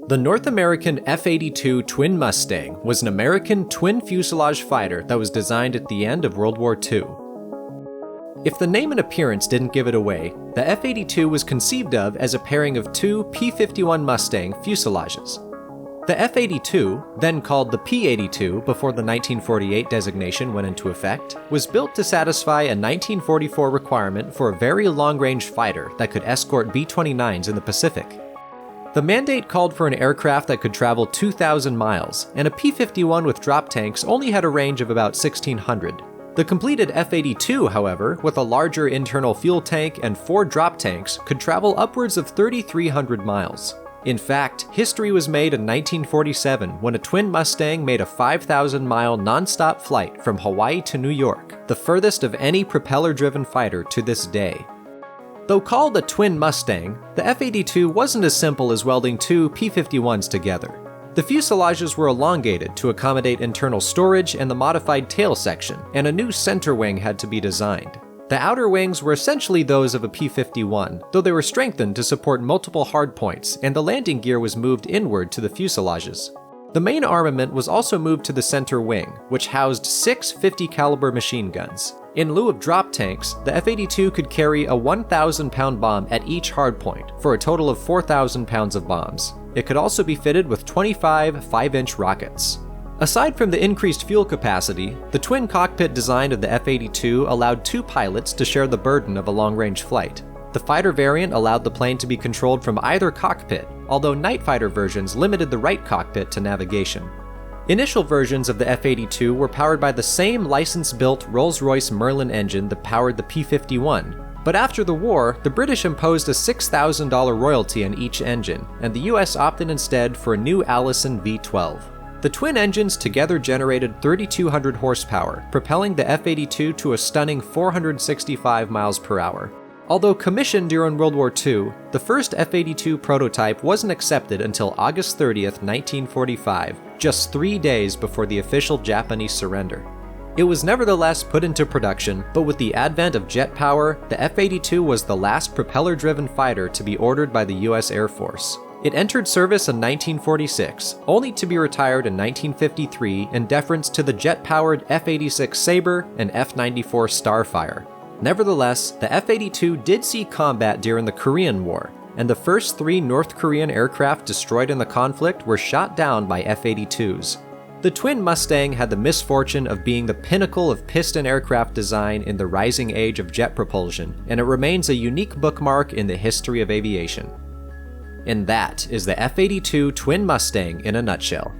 The North American F-82 Twin Mustang was an American twin fuselage fighter that was designed at the end of World War II. If the name and appearance didn't give it away, the F-82 was conceived of as a pairing of two P-51 Mustang fuselages. The F-82, then called the P-82 before the 1948 designation went into effect, was built to satisfy a 1944 requirement for a very long-range fighter that could escort B-29s in the Pacific. The mandate called for an aircraft that could travel 2,000 miles, and a P-51 with drop tanks only had a range of about 1,600. The completed F-82, however, with a larger internal fuel tank and 4 drop tanks, could travel upwards of 3,300 miles. In fact, history was made in 1947 when a twin Mustang made a 5,000-mile non-stop flight from Hawaii to New York, the furthest of any propeller-driven fighter to this day. Though called a twin Mustang, the F-82 wasn't as simple as welding two P-51s together. The fuselages were elongated to accommodate internal storage and the modified tail section, and a new center wing had to be designed. The outer wings were essentially those of a P-51, though they were strengthened to support multiple hardpoints, and the landing gear was moved inward to the fuselages. The main armament was also moved to the center wing, which housed 6 50-caliber machine guns. In lieu of drop tanks, the F-82 could carry a 1,000-pound bomb at each hardpoint, for a total of 4,000 pounds of bombs. It could also be fitted with 25 5-inch rockets. Aside from the increased fuel capacity, the twin cockpit design of the F-82 allowed 2 pilots to share the burden of a long-range flight. The fighter variant allowed the plane to be controlled from either cockpit, although night fighter versions limited the right cockpit to navigation. Initial versions of the F-82 were powered by the same license-built Rolls-Royce Merlin engine that powered the P-51, but after the war, the British imposed a $6,000 royalty on each engine, and the US opted instead for a new Allison V12. The twin engines together generated 3,200 horsepower, propelling the F-82 to a stunning 465 miles per hour. Although commissioned during World War II, the first F-82 prototype wasn't accepted until August 30th, 1945, just 3 days before the official Japanese surrender. It was nevertheless put into production, but with the advent of jet power, the F-82 was the last propeller-driven fighter to be ordered by the US Air Force. It entered service in 1946, only to be retired in 1953 in deference to the jet-powered F-86 Sabre and F-94 Starfire. Nevertheless, the F-82 did see combat during the Korean War, and the first 3 North Korean aircraft destroyed in the conflict were shot down by F-82s. The twin Mustang had the misfortune of being the pinnacle of piston aircraft design in the rising age of jet propulsion, and it remains a unique bookmark in the history of aviation. And that is the F-82 Twin Mustang in a nutshell.